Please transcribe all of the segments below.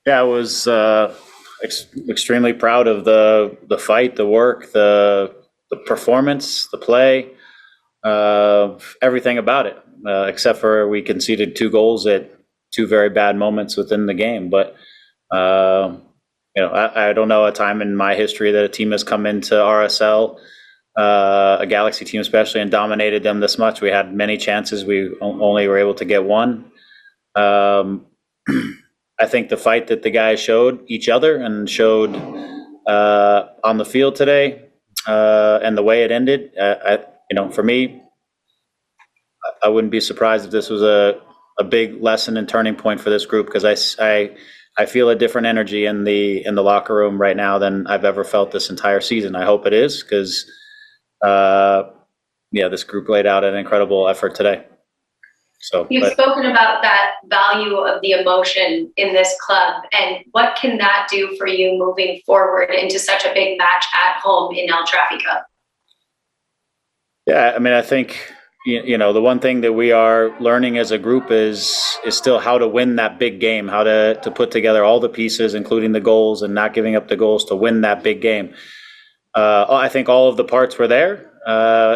Yeah, I was extremely proud of the fight, the work, the performance, the play, everything about it, except for we conceded 2 goals at 2 very bad moments within the game. But uh, I don't know a time in my history that a team has come into RSL, a Galaxy team especially, and dominated them this much. We had many chances. We only were able to get one. Um, I think the fight that the guys showed each other and showed on the field today, and the way it ended, for me, I wouldn't be surprised if this was a big lesson and turning point for this group, because I feel a different energy in the locker room right now than I've ever felt this entire season. I hope it is, because uh, this group laid out an incredible effort today. So you've spoken about that value of the emotion in this club, and what can that do for you moving forward into such a big match at home in El Trafico? Yeah, I mean, I think the one thing that we are learning as a group is still how to win that big game, how to put together all the pieces, including the goals, and not giving up the goals to win that big game. I think all of the parts were there,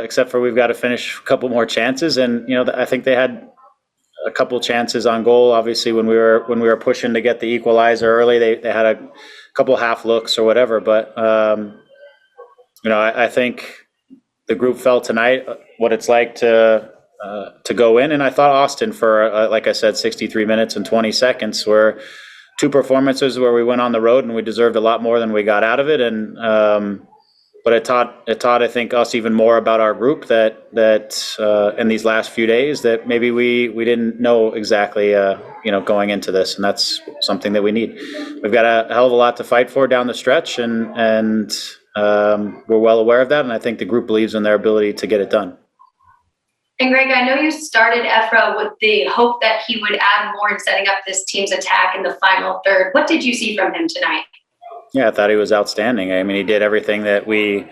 except for we've got to finish a couple more chances, and I think they had a couple chances on goal. Obviously, when we were pushing to get the equalizer early, they had a couple half looks or whatever. But I think the group felt tonight what it's like to go in, and I thought Austin for like I said, 63 minutes and 20 seconds were 2 performances where we went on the road and we deserved a lot more than we got out of it, and but it taught I think us even more about our group that in these last few days that maybe we didn't know exactly going into this, and that's something that we need. We've got a hell of a lot to fight for down the stretch, and we're well aware of that, and I think the group believes in their ability to get it done. And Greg, I know you started Efra with the hope that he would add more in setting up this team's attack in the final third. What did you see from him tonight? Yeah, I thought he was outstanding. I mean, he did everything that we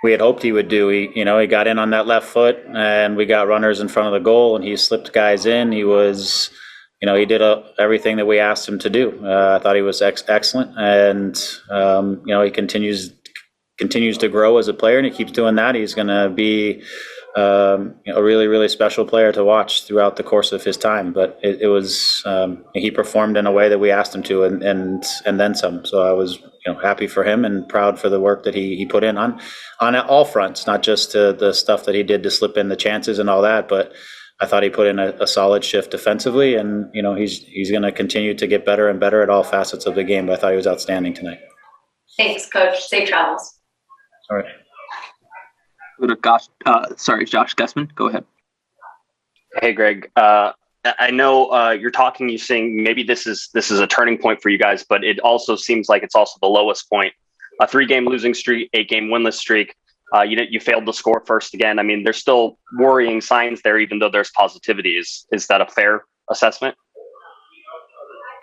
had hoped he would do. He got in on that left foot, and we got runners in front of the goal, and he slipped guys in. He was, he did everything that we asked him to do. I thought he was excellent, and he continues to grow as a player, and he keeps doing that. He's going to be a really, really special player to watch throughout the course of his time. But it was he performed in a way that we asked him to, and then some. So I was happy for him and proud for the work that he put in on all fronts, not just the stuff that he did to slip in the chances and all that, but I thought he put in a solid shift defensively, and he's going to continue to get better and better at all facets of the game. But I thought he was outstanding tonight. Thanks, Coach. Safe travels. All right. Go to Josh Gussman. Go ahead. Hey, Greg. I know you're saying maybe this is a turning point for you guys, but it also seems like it's also the lowest point. A 3-game losing streak, 8-game winless streak. You failed to score first again. I mean, there's still worrying signs there, even though there's positivity. Is that a fair assessment?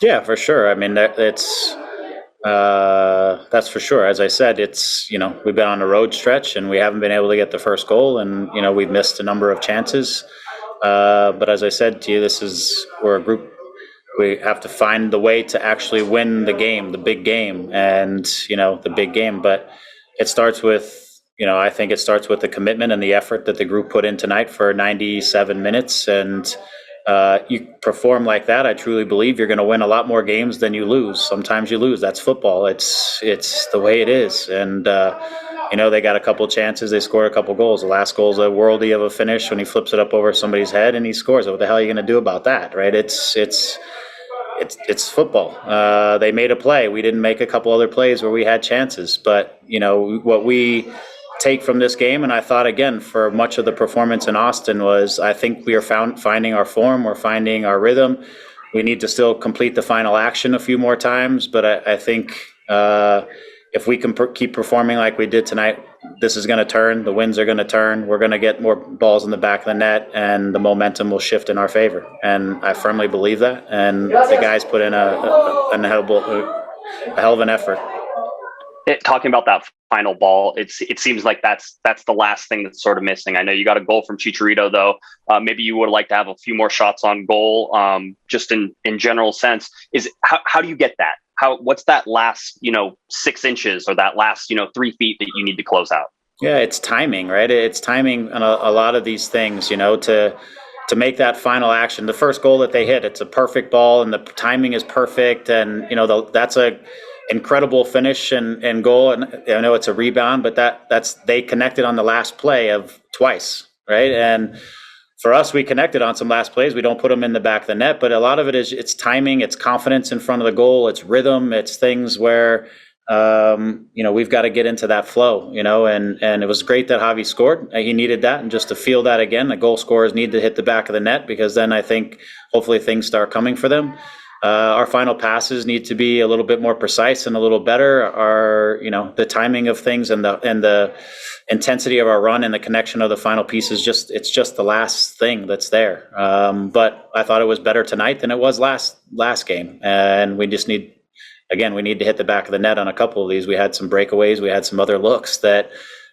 Yeah, for sure. I mean, that's for sure. As I said, it's we've been on a road stretch and we haven't been able to get the first goal, and we've missed a number of chances. But as I said to you, we're a group. We have to find the way to actually win the game, the big game, and the big game. But it starts with I think it starts with the commitment and the effort that the group put in tonight for 97 minutes, and you perform like that, I truly believe you're going to win a lot more games than you lose. Sometimes you lose. That's football. It's the way it is. And they got a couple chances. They scored a couple goals. The last goal is a worldie of a finish when he flips it up over somebody's head and he scores. What the hell are you going to do about that, right? It's football. They made a play. We didn't make a couple other plays where we had chances. But what we take from this game, and I thought again for much of the performance in Austin, was I think we are finding our form, we're finding our rhythm. We need to still complete the final action a few more times, but I think if we can keep performing like we did tonight, this is going to turn, the winds are going to turn, we're going to get more balls in the back of the net, and the momentum will shift in our favor, and I firmly believe that, and the guys put in a hell of an effort. Talking about that final ball. It seems like that's the last thing that's sort of missing. I know you got a goal from Chicharito, though. Maybe you would like to have a few more shots on goal. Just in general sense, is how do you get that? What's that last 6 inches or that last 3 feet that you need to close out? Yeah, it's timing, right? It's timing on a lot of these things, to make that final action. The first goal that they hit, it's a perfect ball and the timing is perfect. And, that's a incredible finish and goal. And I know it's a rebound, but they connected on the last play of twice, right? And for us, we connected on some last plays. We don't put them in the back of the net, but a lot of it is it's timing, it's confidence in front of the goal, it's rhythm, it's things where, we've got to get into that flow, and it was great that Javi scored. He needed that, and just to feel that again, the goal scorers need to hit the back of the net, because then I think hopefully things start coming for them. Our final passes need to be a little bit more precise and a little better. The timing of things and the intensity of our run and the connection of the final piece is it's just the last thing that's there. But I thought it was better tonight than it was last game, and we just need to hit the back of the net on a couple of these. We had some breakaways. We had some other looks that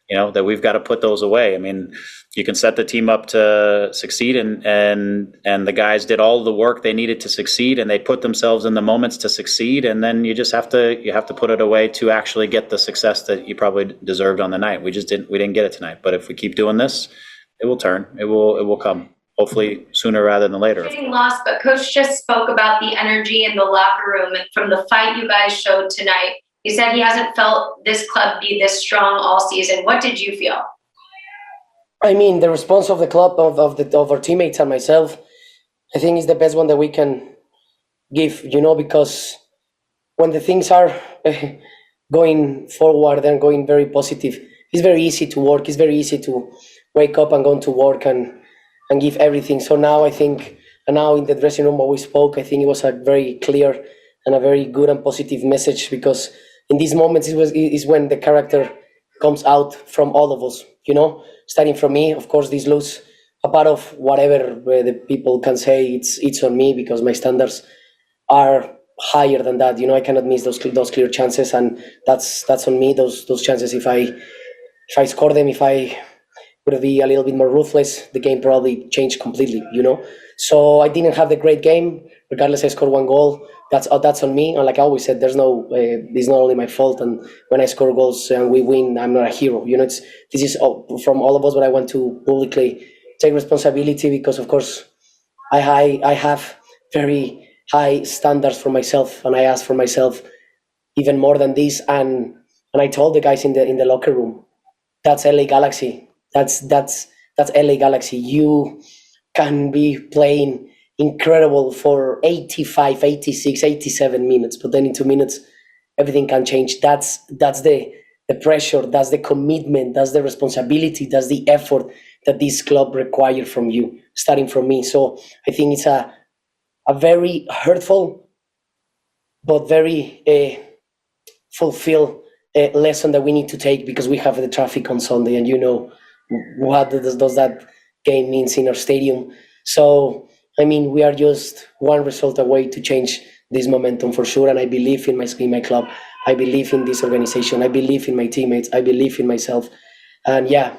we've got to put those away. I mean, you can set the team up to succeed, and the guys did all the work they needed to succeed, and they put themselves in the moments to succeed. And then you have to put it away to actually get the success that you probably deserved on the night. We didn't get it tonight. But if we keep doing this, it will turn. It will come. Hopefully sooner rather than later. Getting lost, but Coach just spoke about the energy in the locker room and from the fight you guys showed tonight. He said he hasn't felt this club be this strong all season. What did you feel? I mean, the response of the club, of our teammates and myself, I think is the best one that we can give, because when the things are going forward and going very positive, it's very easy to work. It's very easy to wake up and go to work and give everything. So now I think, and now in the dressing room when we spoke, I think it was a very clear and a very good and positive message, because in these moments is when the character comes out from all of us, starting from me. Of course, this lose a part of whatever the people can say it's on me, because my standards are higher than that. I cannot miss those clear chances, and that's on me. Those chances, if I score them, if I would be a little bit more ruthless, the game probably changed completely, So I didn't have the great game. Regardless, I scored 1 goal. That's on me. And like I always said, it's not only my fault. And when I score goals and we win, I'm not a hero. This is from all of us, but I want to publicly take responsibility, because of course I have very high standards for myself, and I ask for myself even more than this. And I told the guys in the locker room, that's LA Galaxy. That's LA Galaxy. You can be playing incredible for 85, 86, 87 minutes, but then in 2 minutes, everything can change. That's the pressure, that's the commitment, that's the responsibility, that's the effort that this club requires from you, starting from me. So I think it's a very hurtful, but very fulfilled lesson that we need to take, because we have the traffic on Sunday, and what does that game means in our stadium. So I mean, we are just one result away to change this momentum for sure. And I believe in my club. I believe in this organization. I believe in my teammates. I believe in myself. And yeah,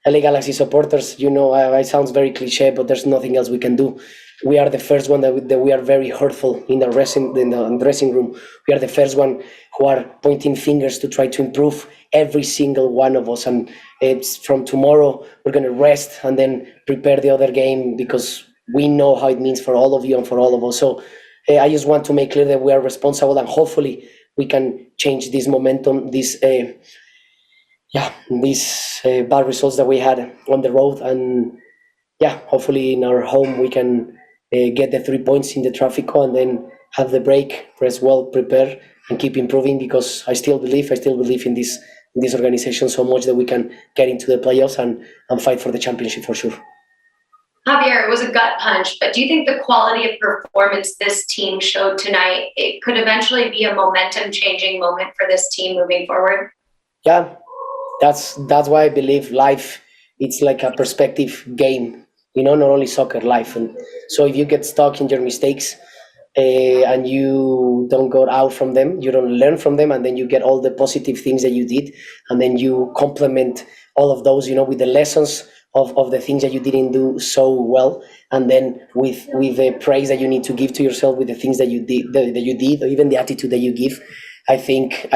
LA Galaxy supporters, it sounds very cliche, but there's nothing else we can do. We are the first one that we are very hurtful in the dressing room. We are the first one who are pointing fingers to try to improve every single one of us. And it's from tomorrow, we're going to rest and then prepare the other game, because we know how it means for all of you and for all of us. So I just want to make clear that we are responsible, and hopefully we can change this momentum, these bad results that we had on the road. And yeah, hopefully in our home we can get the 3 points in the Trafico, and then have the break, rest well, prepare, and keep improving, because I still believe in this organization so much that we can get into the playoffs and fight for the championship for sure. Javier, it was a gut punch, but do you think the quality of performance this team showed tonight, it could eventually be a momentum-changing moment for this team moving forward? Yeah, that's why I believe life, it's like a perspective game, not only soccer, life. And so if you get stuck in your mistakes, and you don't go out from them, you don't learn from them, and then you get all the positive things that you did, and then you complement all of those, with the lessons of the things that you didn't do so well, and then with the praise that you need to give to yourself with the things that you did, or even the attitude that you give. I think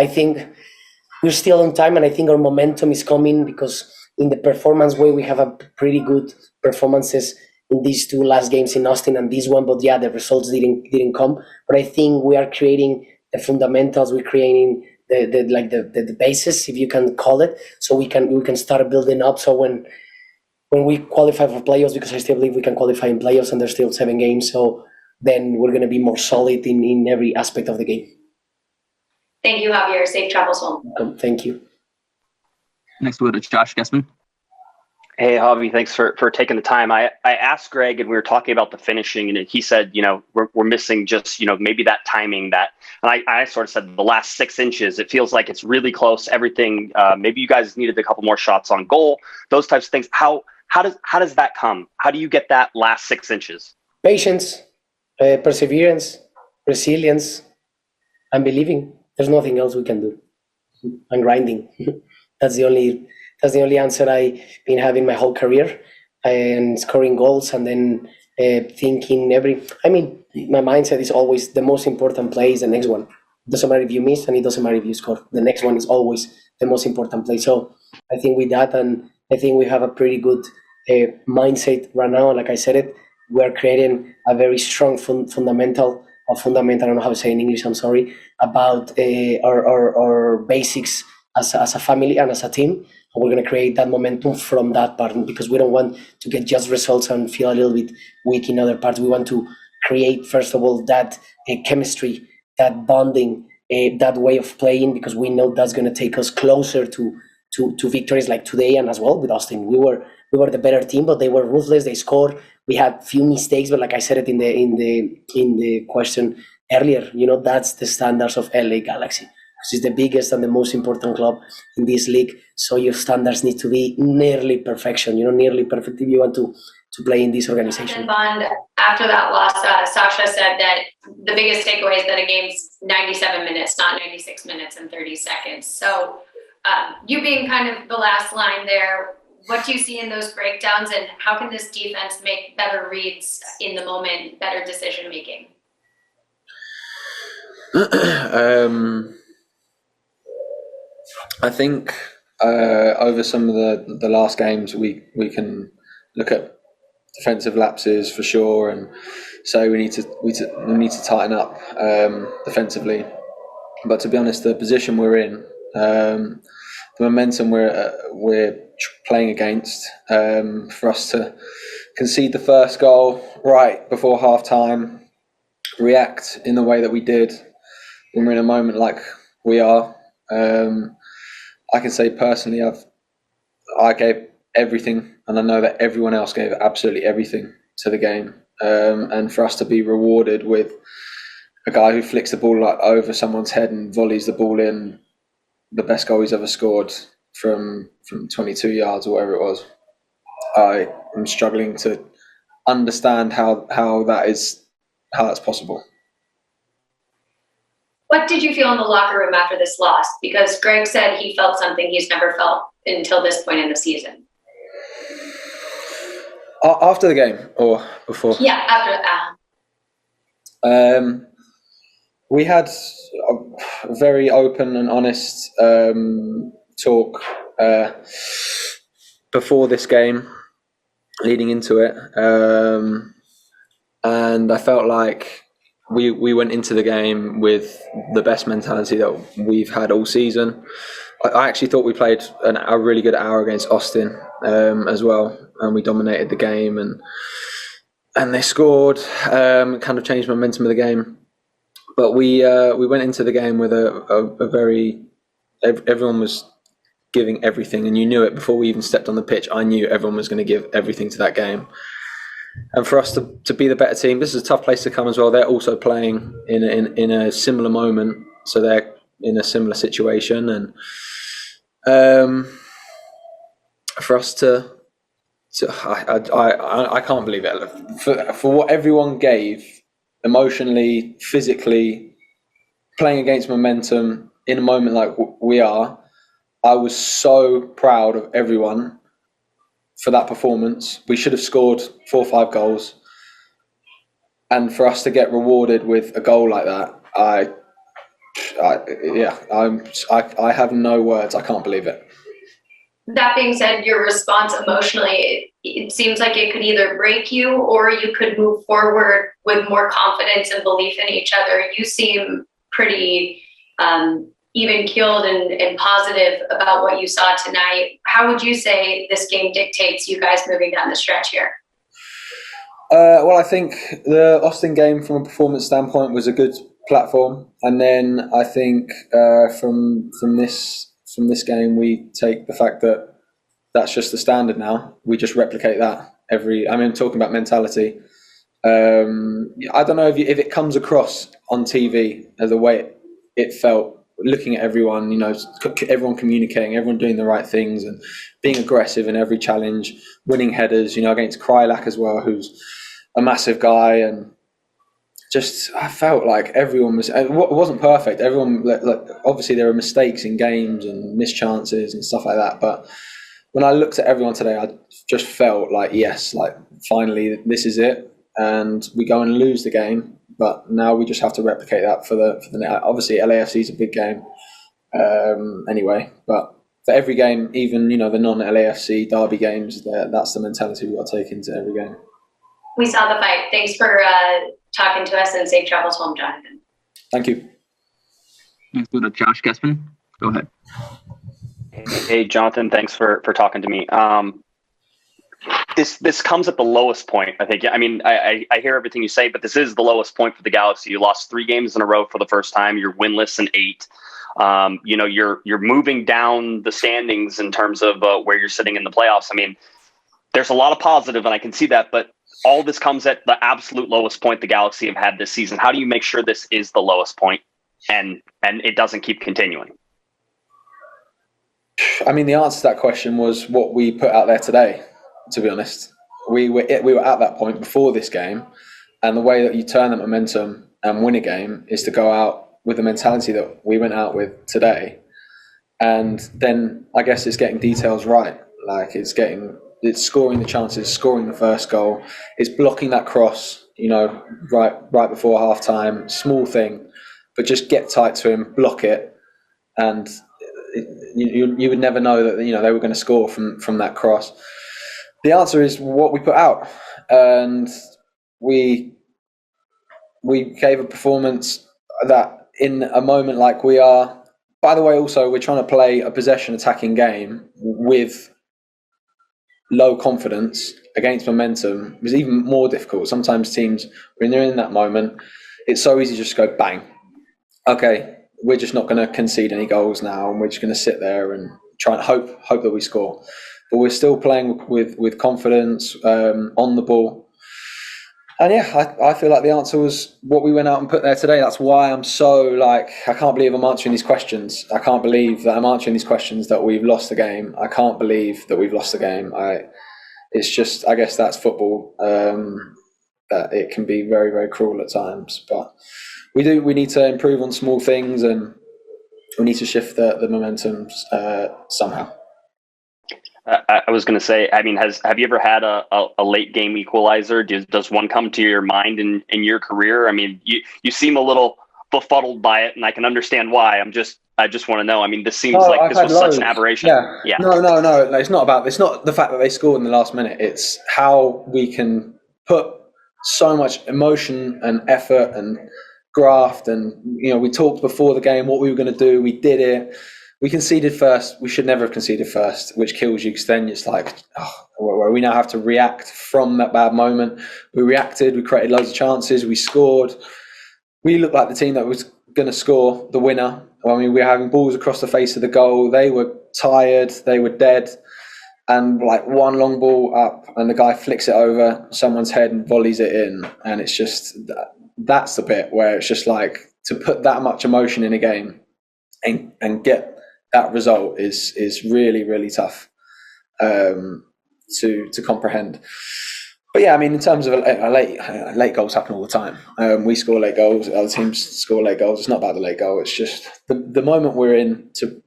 we're still on time, and I think our momentum is coming because in the performance way we have a pretty good performances in these two last games in Austin and this one, but yeah, the results didn't come. But I think we are creating the fundamentals, we're creating the basis, if you can call it, so we can start building up. So when we qualify for playoffs, because I still believe we can qualify in playoffs and there's still 7 games, so then we're going to be more solid in every aspect of the game. Thank you, Javier. Safe travels home. Thank you. Next, we'll go to Josh Guessman. Hey, Javi, thanks for taking the time. I asked Greg, and we were talking about the finishing, and he said, we're missing just, maybe that timing and I sort of said the last 6 inches. It feels like it's really close. Everything. Maybe you guys needed a couple more shots on goal. Those types of things. How does that come? How do you get that last 6 inches? Patience, perseverance, resilience, and believing. There's nothing else we can do. And grinding. That's the only answer I've been having my whole career, and scoring goals, and then thinking my mindset is always the most important play is the next one. It doesn't matter if you miss, and it doesn't matter if you score. The next one is always the most important play. So I think with that, and I think we have a pretty good mindset right now. Like I said it, we're creating a very strong fundamental, I don't know how to say in English, I'm sorry, about our basics as a family and as a team. And we're going to create that momentum from that part, because we don't want to get just results and feel a little bit weak in other parts. We want to create, first of all, that chemistry, that bonding, that way of playing, because we know that's going to take us closer to victories like today, and as well with Austin. We were the better team, but they were ruthless. They scored. We had few mistakes, but like I said it in the question earlier, that's the standards of LA Galaxy. Because it's the biggest and the most important club in this league. So your standards need to be nearly perfection. Nearly perfect if you want to play in this organization. And Bond, after that loss, Sasha said that the biggest takeaway is that a game's 97 minutes, not 96 minutes and 30 seconds. So you being kind of the last line there, what do you see in those breakdowns, and how can this defense make better reads in the moment, better decision making? I think over some of the last games, we can look at defensive lapses for sure, and say we need to tighten up defensively. But to be honest, the position we're in, the momentum we're playing against, for us to concede the first goal right before half time, react in the way that we did when we're in a moment like we are. I can say personally, I gave everything, and I know that everyone else gave absolutely everything to the game. And for us to be rewarded with a guy who flicks the ball over someone's head and volleys the ball in, the best goal he's ever scored from 22 yards or whatever it was, I am struggling to understand how that's possible. What did you feel in the locker room after this loss? Because Greg said he felt something he's never felt until this point in the season. After the game or before? Yeah, after that. We had a very open and honest talk before this game, leading into it, and I felt like we went into the game with the best mentality that we've had all season. I actually thought we played a really good hour against Austin as well, and we dominated the game, and they scored, kind of changed the momentum of the game. But we went into the game with everyone was giving everything, and you knew it before we even stepped on the pitch. I knew everyone was going to give everything to that game. And for us to be the better team, this is a tough place to come as well. They're also playing in a similar moment, so they're in a similar situation. And for us I can't believe it. For what everyone gave emotionally, physically, playing against momentum in a moment like we are. I was so proud of everyone for that performance. We should have scored 4 or 5 goals. And for us to get rewarded with a goal like that, I have no words. I can't believe it. That being said, your response emotionally, it seems like it could either break you or you could move forward with more confidence and belief in each other. You seem pretty even keeled and positive about what you saw tonight. How would you say this game dictates you guys moving down the stretch here? Well, I think the Austin game from a performance standpoint was a good platform. And then I think from this game, we take the fact that that's just the standard now. We just replicate that talking about mentality. I don't know if it comes across on TV as the way it felt, looking at everyone, everyone communicating, everyone doing the right things and being aggressive in every challenge, winning headers, against Krylak as well, who's a massive guy. And just, I felt like everyone was, it wasn't perfect. Everyone, obviously there were mistakes in games and missed chances and stuff like that. But when I looked at everyone today, I just felt like, yes, like finally this is it. And we go and lose the game. But now we just have to replicate that for the obviously LAFC is a big game anyway. But for every game, even the non-LAFC derby games, that's the mentality we've got to take into every game. We saw the fight. Thanks for talking to us, and safe travels home, Jonathan. Thank you. Let's go to Josh Guessman. Go ahead. Hey, Jonathan, thanks for talking to me. This comes at the lowest point, I think. I mean, I hear everything you say, but this is the lowest point for the Galaxy. You lost 3 games in a row for the first time. You're winless in 8. You're moving down the standings in terms of where you're sitting in the playoffs. I mean, there's a lot of positive, and I can see that, but all this comes at the absolute lowest point the Galaxy have had this season. How do you make sure this is the lowest point and it doesn't keep continuing? I mean, the answer to that question was what we put out there today. To be honest, we were at that point before this game, and the way that you turn that momentum and win a game is to go out with the mentality that we went out with today. And then I guess it's getting details right. Like it's scoring the chances, scoring the first goal, it's blocking that cross, right before half time. Small thing, but just get tight to him, block it, and you would never know that they were going to score from that cross. The answer is what we put out, and we gave a performance that in a moment like we are. By the way, also we're trying to play a possession attacking game with low confidence against momentum. It was even more difficult. Sometimes teams, when they're in that moment, it's so easy to just go bang. Okay, we're just not going to concede any goals now, and we're just going to sit there and try and hope that we score. But we're still playing with confidence on the ball. And yeah, I feel like the answer was what we went out and put there today. That's why I'm so I can't believe I'm answering these questions. I can't believe that I'm answering these questions that we've lost the game. I can't believe that we've lost the game. It's just, I guess that's football. That it can be very, very cruel at times. But we need to improve on small things, and we need to shift the momentum somehow. I was going to say, I mean, have you ever had a late game equalizer? Does one come to your mind in your career? I mean, you seem a little befuddled by it, and I can understand why. I just want to know. I mean, this seems like this was such an aberration. Yeah. No. It's not the fact that they scored in the last minute. It's how we can put so much emotion and effort and graft, and we talked before the game what we were going to do. We did it. We conceded first. We should never have conceded first, which kills you, because then it's like, we now have to react from that bad moment. We reacted. We created loads of chances. We scored. We looked like the team that was going to score the winner. I mean, we were having balls across the face of the goal. They were tired. They were dead. And one long ball up, and the guy flicks it over someone's head and volleys it in. And it's just, that's the bit where it's just like, to put that much emotion in a game and get that result is really, really tough to comprehend. But yeah, I mean, in terms of late goals happen all the time. We score late goals. Other teams score late goals. It's not about the late goal. It's just the moment we're in to,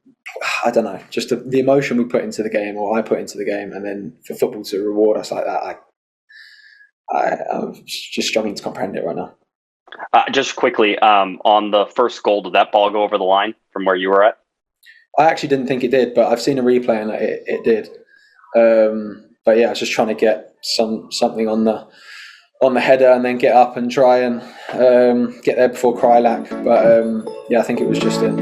I don't know, just the emotion we put into the game, or I put into the game, and then for football to reward us like that, I'm just struggling to comprehend it right now. Just quickly, on the first goal, did that ball go over the line from where you were at? I actually didn't think it did, but I've seen a replay and it did. But yeah, I was just trying to get something on the header and then get up and try and get there before Krylak. But yeah, I think it was just in.